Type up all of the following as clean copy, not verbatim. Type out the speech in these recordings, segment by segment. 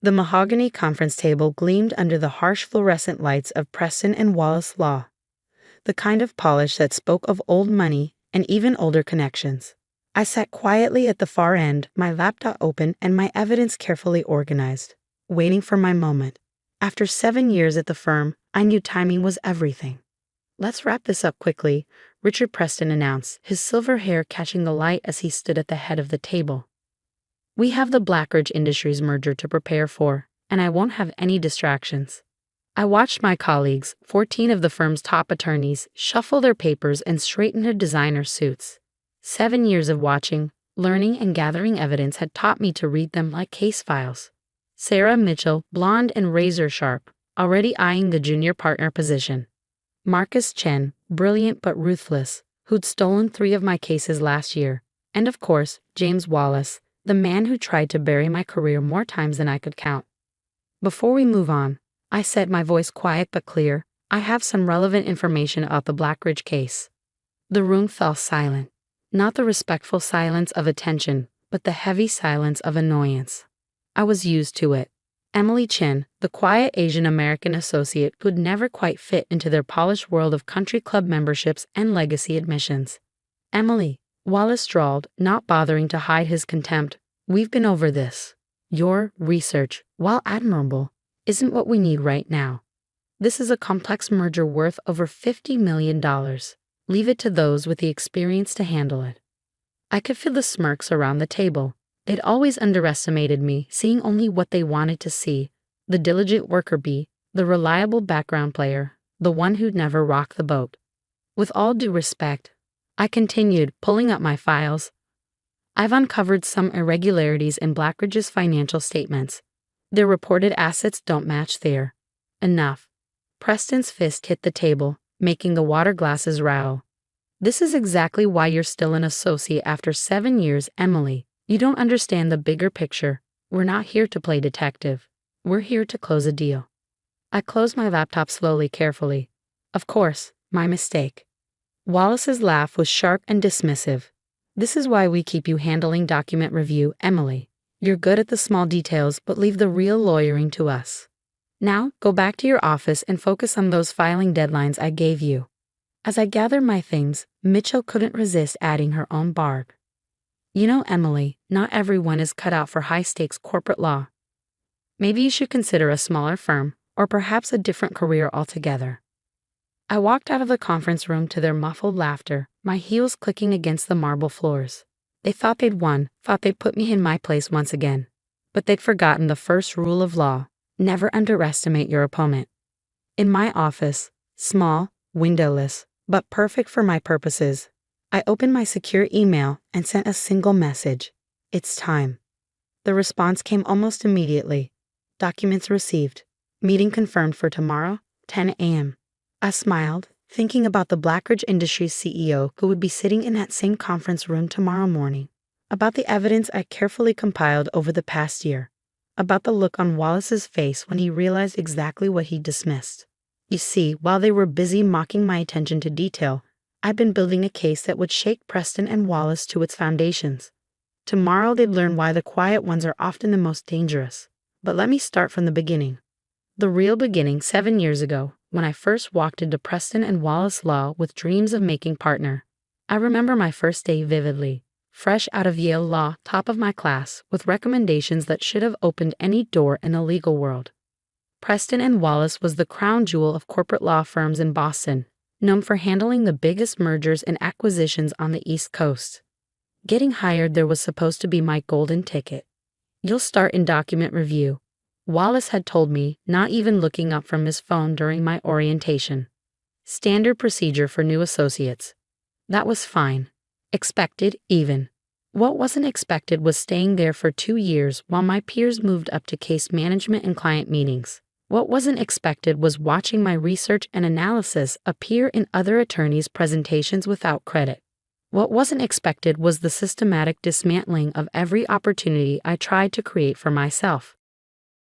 The mahogany conference table gleamed under the harsh fluorescent lights of Preston and Wallace Law, the kind of polish that spoke of old money and even older connections. I sat quietly at the far end, my laptop open and my evidence carefully organized, waiting for my moment. After 7 years at the firm, I knew timing was everything. "Let's wrap this up quickly," Richard Preston announced, his silver hair catching the light as he stood at the head of the table. "We have the Blackridge Industries merger to prepare for, and I won't have any distractions." I watched my colleagues, 14 of the firm's top attorneys, shuffle their papers and straighten their designer suits. 7 years of watching, learning, and gathering evidence had taught me to read them like case files. Sarah Mitchell, blonde and razor-sharp, already eyeing the junior partner position. Marcus Chen, brilliant but ruthless, who'd stolen 3 of my cases last year. And of course, James Wallace, the man who tried to bury my career more times than I could count. "Before we move on," I said, my voice quiet but clear, "I have some relevant information about the Blackridge case." The room fell silent. Not the respectful silence of attention, but the heavy silence of annoyance. I was used to it. Emily Chin, the quiet Asian American associate who'd never quite fit into their polished world of country club memberships and legacy admissions. "Emily," Wallace drawled, not bothering to hide his contempt, "we've been over this. Your research, while admirable, isn't what we need right now. This is a complex merger worth over $50 million. Leave it to those with the experience to handle it." I could feel the smirks around the table. They'd always underestimated me, seeing only what they wanted to see. The diligent worker bee, the reliable background player, the one who'd never rock the boat. "With all due respect," I continued, pulling up my files, "I've uncovered some irregularities in Blackridge's financial statements. Their reported assets don't match their." "Enough." Preston's fist hit the table, making the water glasses rattle. "This is exactly why you're still an associate after 7 years, Emily. You don't understand the bigger picture. We're not here to play detective. We're here to close a deal." I closed my laptop slowly, carefully. "Of course, my mistake." Wallace's laugh was sharp and dismissive. "This is why we keep you handling document review, Emily. You're good at the small details, but leave the real lawyering to us. Now, go back to your office and focus on those filing deadlines I gave you." As I gathered my things, Mitchell couldn't resist adding her own barb. "You know, Emily, not everyone is cut out for high-stakes corporate law. Maybe you should consider a smaller firm, or perhaps a different career altogether." I walked out of the conference room to their muffled laughter, my heels clicking against the marble floors. They thought they'd won, thought they'd put me in my place once again. But they'd forgotten the first rule of law: never underestimate your opponent. In my office, small, windowless, but perfect for my purposes, I opened my secure email and sent a single message: "It's time." The response came almost immediately. "Documents received. Meeting confirmed for tomorrow, 10 a.m. I smiled, thinking about the Blackridge Industries CEO who would be sitting in that same conference room tomorrow morning, about the evidence I carefully compiled over the past year, about the look on Wallace's face when he realized exactly what he dismissed. You see, while they were busy mocking my attention to detail, I'd been building a case that would shake Preston and Wallace to its foundations. Tomorrow they'd learn why the quiet ones are often the most dangerous. But let me start from the beginning. The real beginning, 7 years ago, when I first walked into Preston and Wallace Law with dreams of making partner. I remember my first day vividly, fresh out of Yale Law, top of my class, with recommendations that should have opened any door in the legal world. Preston and Wallace was the crown jewel of corporate law firms in Boston, known for handling the biggest mergers and acquisitions on the East Coast. Getting hired there was supposed to be my golden ticket. "You'll start in document review," Wallace had told me, not even looking up from his phone during my orientation. Standard procedure for new associates. That was fine. Expected, even. What wasn't expected was staying there for 2 years while my peers moved up to case management and client meetings. What wasn't expected was watching my research and analysis appear in other attorneys' presentations without credit. What wasn't expected was the systematic dismantling of every opportunity I tried to create for myself.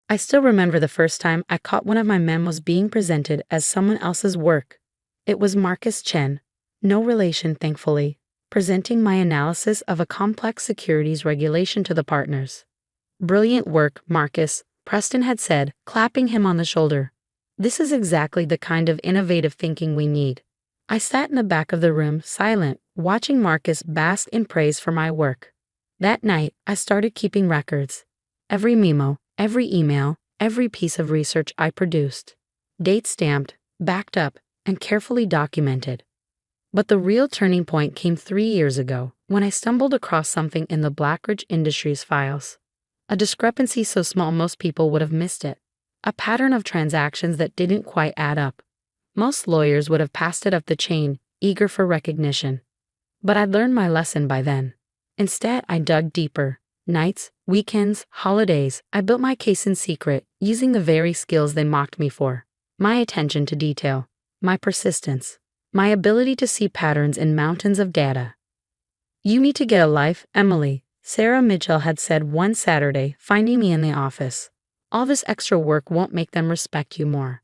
I still remember the first time I caught one of my memos being presented as someone else's work. It was Marcus Chen, no relation thankfully, presenting my analysis of a complex securities regulation to the partners. "Brilliant work, Marcus," Preston had said, clapping him on the shoulder. "This is exactly the kind of innovative thinking we need." I sat in the back of the room, silent, watching Marcus bask in praise for my work. That night, I started keeping records. Every memo, every email, every piece of research I produced. Date stamped, backed up, and carefully documented. But the real turning point came 3 years ago, when I stumbled across something in the Blackridge Industries files. A discrepancy so small most people would have missed it. A pattern of transactions that didn't quite add up. Most lawyers would have passed it up the chain, eager for recognition. But I'd learned my lesson by then. Instead, I dug deeper. Nights, weekends, holidays, I built my case in secret, using the very skills they mocked me for. My attention to detail. My persistence. My ability to see patterns in mountains of data. "You need to get a life, Emily," Sarah Mitchell had said one Saturday, finding me in the office. "All this extra work won't make them respect you more."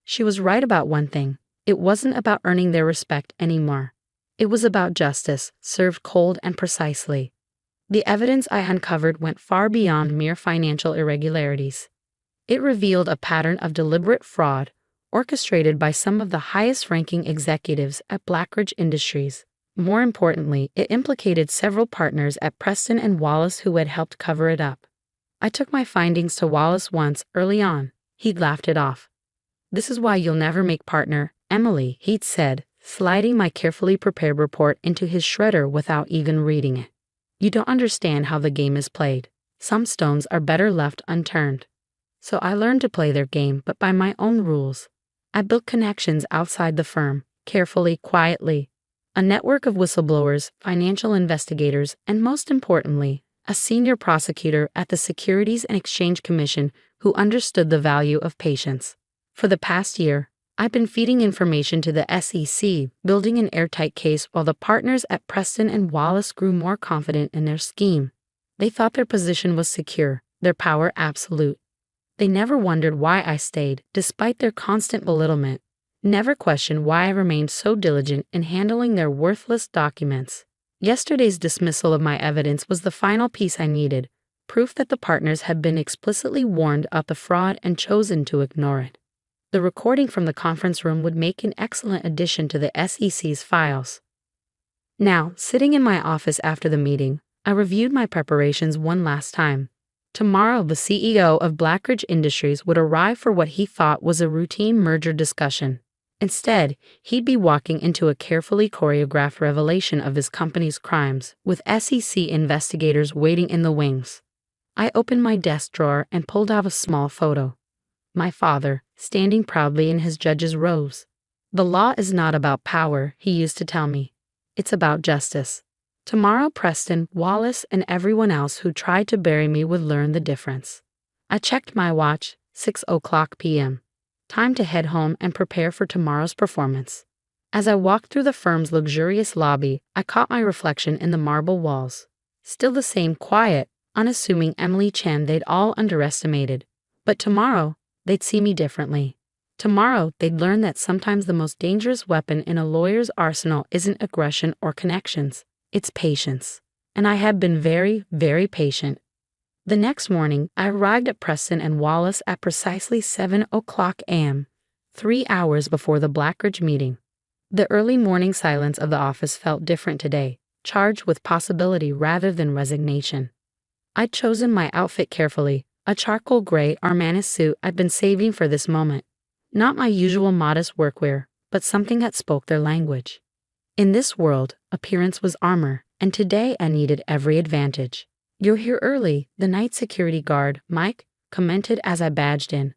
She was right about one thing. It wasn't about earning their respect anymore. It was about justice, served cold and precisely. The evidence I uncovered went far beyond mere financial irregularities. It revealed a pattern of deliberate fraud, orchestrated by some of the highest-ranking executives at Blackridge Industries. More importantly, it implicated several partners at Preston and Wallace who had helped cover it up. I took my findings to Wallace once, early on. He'd laughed it off. "This is why you'll never make partner, Emily," he'd said, sliding my carefully prepared report into his shredder without even reading it. "You don't understand how the game is played. Some stones are better left unturned." So I learned to play their game, but by my own rules. I built connections outside the firm, carefully, quietly. A network of whistleblowers, financial investigators, and most importantly, a senior prosecutor at the Securities and Exchange Commission who understood the value of patience. For the past year, I've been feeding information to the SEC, building an airtight case while the partners at Preston and Wallace grew more confident in their scheme. They thought their position was secure, their power absolute. They never wondered why I stayed, despite their constant belittlement. Never questioned why I remained so diligent in handling their worthless documents. Yesterday's dismissal of my evidence was the final piece I needed, proof that the partners had been explicitly warned of the fraud and chosen to ignore it. The recording from the conference room would make an excellent addition to the SEC's files. Now, sitting in my office after the meeting, I reviewed my preparations one last time. Tomorrow, the CEO of Blackridge Industries would arrive for what he thought was a routine merger discussion. Instead, he'd be walking into a carefully choreographed revelation of his company's crimes, with SEC investigators waiting in the wings. I opened my desk drawer and pulled out a small photo. My father, standing proudly in his judge's robes. "The law is not about power," he used to tell me. "It's about justice." Tomorrow, Preston, Wallace, and everyone else who tried to bury me would learn the difference. I checked my watch, 6:00 p.m. Time to head home and prepare for tomorrow's performance. As I walked through the firm's luxurious lobby, I caught my reflection in the marble walls. Still the same quiet, unassuming Emily Chen they'd all underestimated. But tomorrow, they'd see me differently. Tomorrow, they'd learn that sometimes the most dangerous weapon in a lawyer's arsenal isn't aggression or connections. It's patience. And I have been very, very patient. The next morning, I arrived at Preston and Wallace at precisely 7:00 a.m., 3 hours before the Blackridge meeting. The early morning silence of the office felt different today, charged with possibility rather than resignation. I'd chosen my outfit carefully, a charcoal gray Armani suit I'd been saving for this moment. Not my usual modest workwear, but something that spoke their language. In this world, appearance was armor, and today I needed every advantage. "You're here early," the night security guard, Mike, commented as I badged in.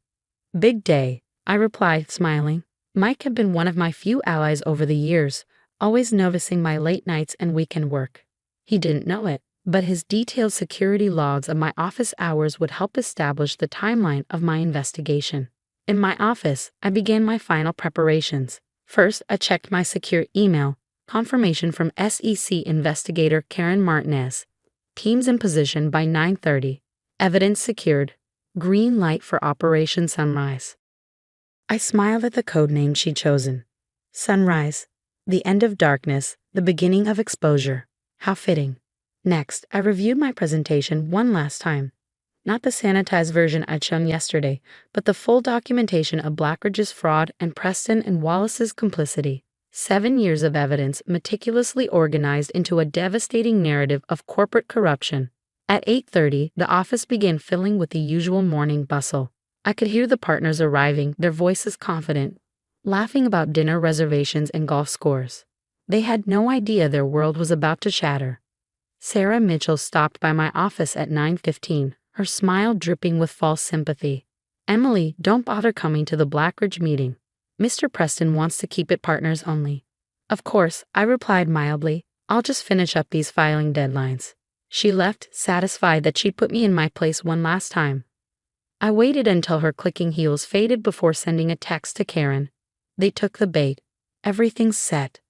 "Big day," I replied, smiling. Mike had been one of my few allies over the years, always noticing my late nights and weekend work. He didn't know it, but his detailed security logs of my office hours would help establish the timeline of my investigation. In my office, I began my final preparations. First, I checked my secure email, confirmation from SEC investigator Karen Martinez. Teams in position by 9:30. Evidence secured. Green light for Operation Sunrise. I smiled at the code name she'd chosen. Sunrise. The end of darkness, the beginning of exposure. How fitting. Next, I reviewed my presentation one last time. Not the sanitized version I'd shown yesterday, but the full documentation of Blackridge's fraud and Preston and Wallace's complicity. 7 years of evidence meticulously organized into a devastating narrative of corporate corruption. At 8:30, the office began filling with the usual morning bustle. I could hear the partners arriving, their voices confident, laughing about dinner reservations and golf scores. They had no idea their world was about to shatter. Sarah Mitchell stopped by my office at 9:15, her smile dripping with false sympathy. "Emily, don't bother coming to the Blackridge meeting. Mr. Preston wants to keep it partners only." "Of course," I replied mildly. "I'll just finish up these filing deadlines." She left, satisfied that she'd put me in my place one last time. I waited until her clicking heels faded before sending a text to Karen. They took the bait. Everything's set.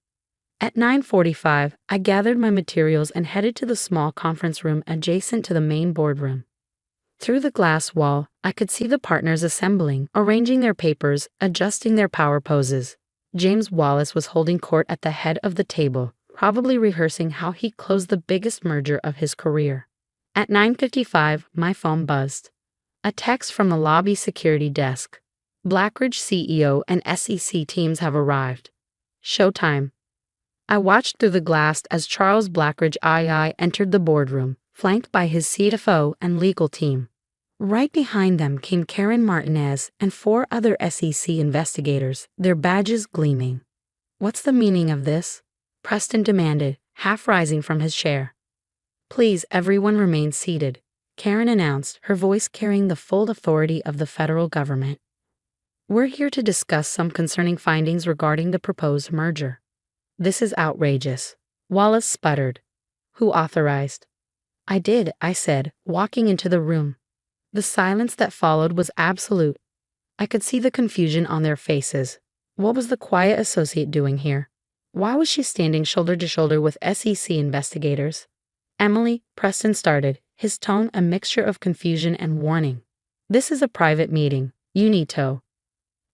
At 9:45, I gathered my materials and headed to the small conference room adjacent to the main boardroom. Through the glass wall, I could see the partners assembling, arranging their papers, adjusting their power poses. James Wallace was holding court at the head of the table, probably rehearsing how he'd close the biggest merger of his career. At 9:55, my phone buzzed. A text from the lobby security desk. "Blackridge CEO and SEC teams have arrived. Showtime." I watched through the glass as Charles Blackridge II entered the boardroom, flanked by his CFO and legal team. Right behind them came Karen Martinez and 4 other SEC investigators, their badges gleaming. "What's the meaning of this?" Preston demanded, half rising from his chair. "Please, everyone remain seated," Karen announced, her voice carrying the full authority of the federal government. "We're here to discuss some concerning findings regarding the proposed merger." "This is outrageous," Wallace sputtered. "Who authorized?" "I did," I said, walking into the room. The silence that followed was absolute. I could see the confusion on their faces. What was the quiet associate doing here? Why was she standing shoulder to shoulder with SEC investigators? "Emily," Preston started, his tone a mixture of confusion and warning. "This is a private meeting. You need to."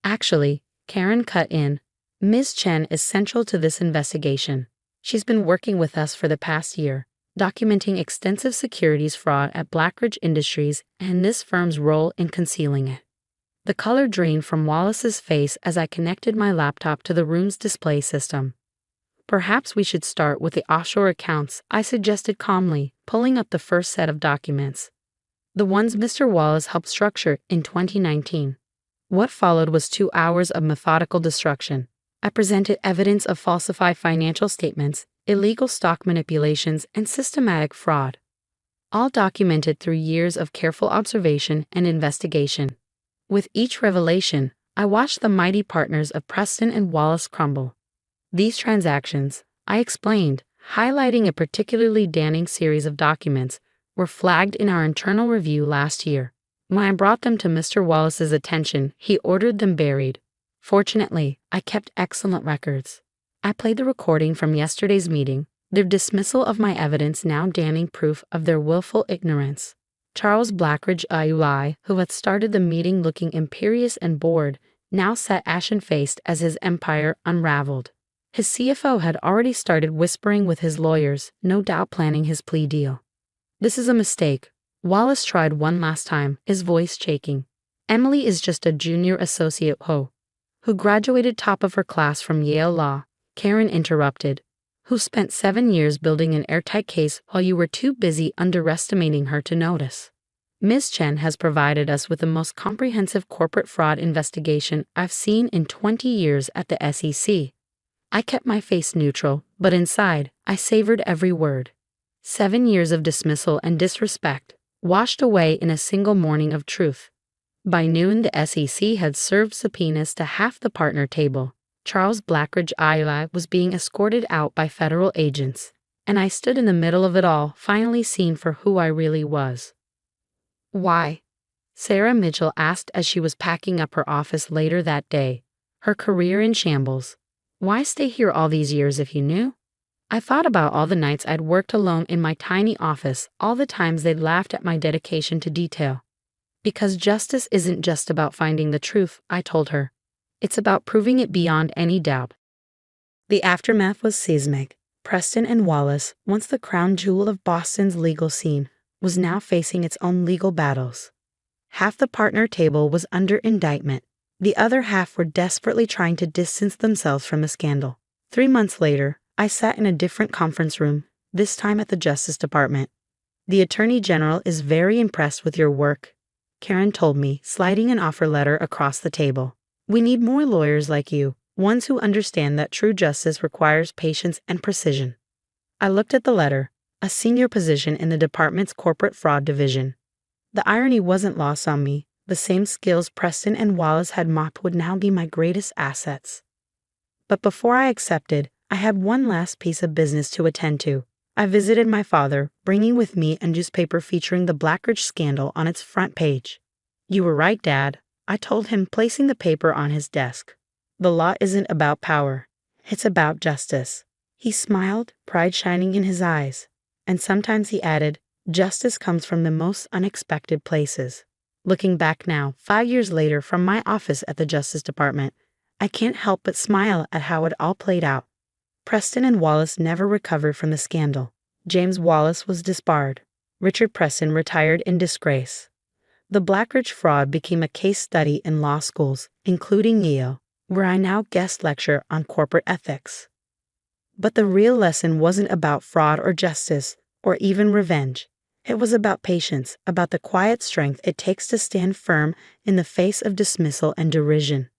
"Actually," Karen cut in, "Ms. Chen is central to this investigation. She's been working with us for the past year, documenting extensive securities fraud at Blackridge Industries and this firm's role in concealing it." The color drained from Wallace's face as I connected my laptop to the room's display system. "Perhaps we should start with the offshore accounts," I suggested calmly, pulling up the first set of documents. "The ones Mr. Wallace helped structure in 2019. What followed was 2 hours of methodical destruction. I presented evidence of falsified financial statements, illegal stock manipulations, and systematic fraud, all documented through years of careful observation and investigation. With each revelation, I watched the mighty partners of Preston and Wallace crumble. These transactions, I explained, highlighting a particularly damning series of documents, were flagged in our internal review last year. When I brought them to Mr. Wallace's attention, he ordered them buried. Fortunately, I kept excellent records. I played the recording from yesterday's meeting, their dismissal of my evidence now damning proof of their willful ignorance. Charles Blackridge II, who had started the meeting looking imperious and bored, now sat ashen-faced as his empire unraveled. His CFO had already started whispering with his lawyers, no doubt planning his plea deal. "This is a mistake." Wallace tried one last time, his voice shaking. "Emily is just a junior associate who graduated top of her class from Yale Law," Karen interrupted, "who spent 7 years building an airtight case while you were too busy underestimating her to notice. Ms. Chen has provided us with the most comprehensive corporate fraud investigation I've seen in 20 years at the SEC. I kept my face neutral, but inside, I savored every word. 7 years of dismissal and disrespect, washed away in a single morning of truth. By noon, the SEC had served subpoenas to half the partner table. Charles Blackridge II was being escorted out by federal agents, and I stood in the middle of it all, finally seen for who I really was. "Why?" Sarah Mitchell asked as she was packing up her office later that day, her career in shambles. "Why stay here all these years if you knew?" I thought about all the nights I'd worked alone in my tiny office, all the times they'd laughed at my dedication to detail. "Because justice isn't just about finding the truth," I told her. "It's about proving it beyond any doubt." The aftermath was seismic. Preston and Wallace, once the crown jewel of Boston's legal scene, was now facing its own legal battles. Half the partner table was under indictment. The other half were desperately trying to distance themselves from the scandal. 3 months later, I sat in a different conference room, this time at the Justice Department. "The Attorney General is very impressed with your work," Karen told me, sliding an offer letter across the table. "We need more lawyers like you, ones who understand that true justice requires patience and precision." I looked at the letter, a senior position in the department's corporate fraud division. The irony wasn't lost on me. The same skills Preston and Wallace had mocked would now be my greatest assets. But before I accepted, I had one last piece of business to attend to. I visited my father, bringing with me a newspaper featuring the Blackridge scandal on its front page. "You were right, Dad," I told him, placing the paper on his desk. "The law isn't about power. It's about justice." He smiled, pride shining in his eyes. And sometimes he added, "Justice comes from the most unexpected places." Looking back now, 5 years later, from my office at the Justice Department, I can't help but smile at how it all played out. Preston and Wallace never recovered from the scandal. James Wallace was disbarred. Richard Preston retired in disgrace. The Blackridge fraud became a case study in law schools, including Yale, where I now guest lecture on corporate ethics. But the real lesson wasn't about fraud or justice, or even revenge. It was about patience, about the quiet strength it takes to stand firm in the face of dismissal and derision.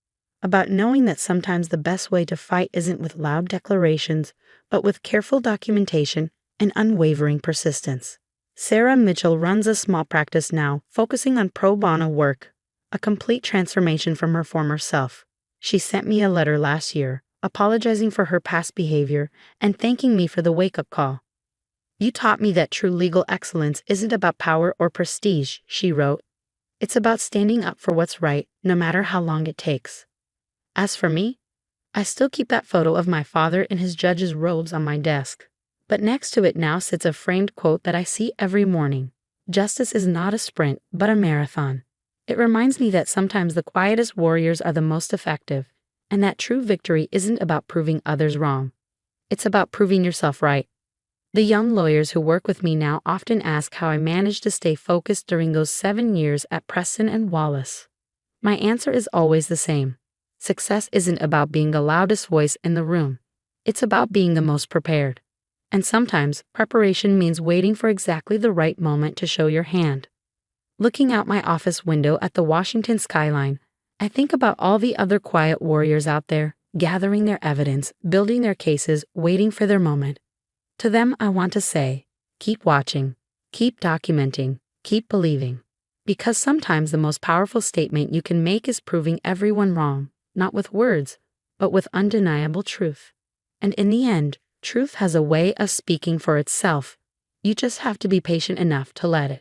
About knowing that sometimes the best way to fight isn't with loud declarations, but with careful documentation and unwavering persistence. Sarah Mitchell runs a small practice now, focusing on pro bono work, a complete transformation from her former self. She sent me a letter last year, apologizing for her past behavior and thanking me for the wake-up call. "You taught me that true legal excellence isn't about power or prestige," she wrote. "It's about standing up for what's right, no matter how long it takes." As for me, I still keep that photo of my father in his judge's robes on my desk. But next to it now sits a framed quote that I see every morning. "Justice is not a sprint, but a marathon." It reminds me that sometimes the quietest warriors are the most effective, and that true victory isn't about proving others wrong. It's about proving yourself right. The young lawyers who work with me now often ask how I managed to stay focused during those 7 years at Preston and Wallace. My answer is always the same. Success isn't about being the loudest voice in the room. It's about being the most prepared. And sometimes, preparation means waiting for exactly the right moment to show your hand. Looking out my office window at the Washington skyline, I think about all the other quiet warriors out there, gathering their evidence, building their cases, waiting for their moment. To them, I want to say, keep watching, keep documenting, keep believing. Because sometimes the most powerful statement you can make is proving everyone wrong, not with words, but with undeniable truth. And in the end, truth has a way of speaking for itself. You just have to be patient enough to let it.